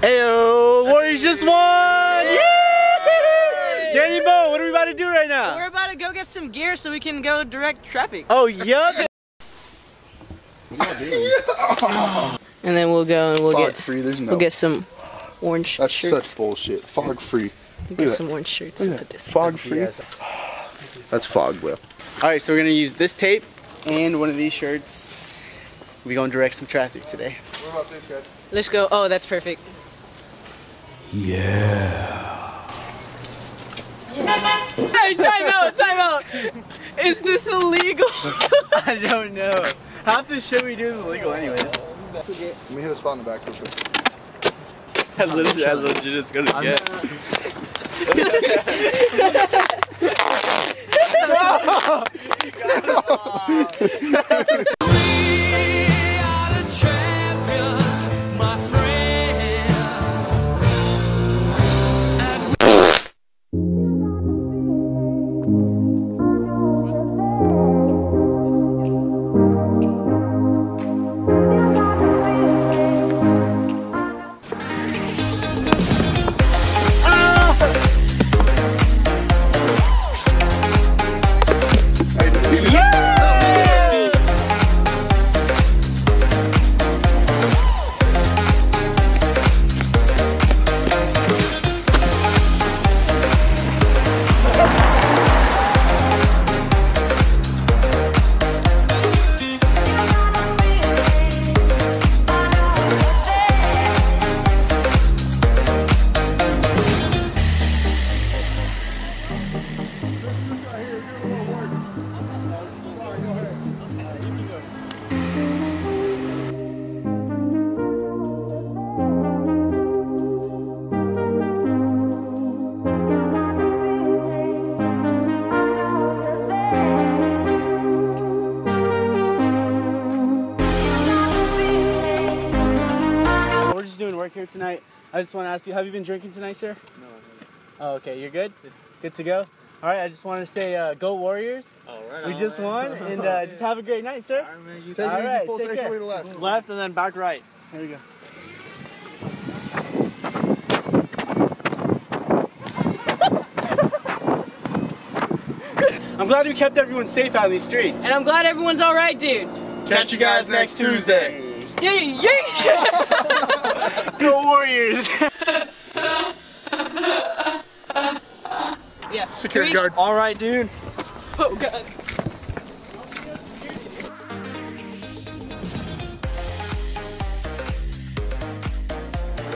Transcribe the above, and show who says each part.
Speaker 1: Ayo, Warriors just won! Yay! Danny Bo, what are we about to do right now?
Speaker 2: We're about to go get some gear so we can go direct traffic.
Speaker 1: Oh, yup.
Speaker 2: And then we'll go and we'll get some orange shirts.
Speaker 3: That's such bullshit. Fog free.
Speaker 2: We'll get some orange shirts and put this in.
Speaker 3: Fog free. That's fog, bro.
Speaker 1: Alright, so we're gonna use this tape and one of these shirts. We're gonna direct some traffic today.
Speaker 3: What about this, guys?
Speaker 2: Let's go. Oh, that's perfect.
Speaker 1: Yeah.
Speaker 2: Hey, time out. Is this illegal?
Speaker 1: I don't know. Half the shit we do is illegal anyways.
Speaker 2: That's legit.
Speaker 3: Let me hit a spot in the back real quick.
Speaker 1: As legit it's gonna get. Work here tonight. I just want to ask you, have you been drinking tonight, sir? No, I haven't. Oh, okay, you're good? Good to go? All right, I just want to say go Warriors. All right. We just won, and just have a great night, sir. All right, man. You take it easy, pull take care. Left.
Speaker 4: Left and then back right.
Speaker 1: Here we go. I'm glad we kept everyone safe out in these streets.
Speaker 2: And I'm glad everyone's all right, dude.
Speaker 1: Catch you guys next Tuesday. Yay! Go Warriors!
Speaker 2: Yeah.
Speaker 3: Security guard.
Speaker 4: All right, dude.
Speaker 2: Oh, God.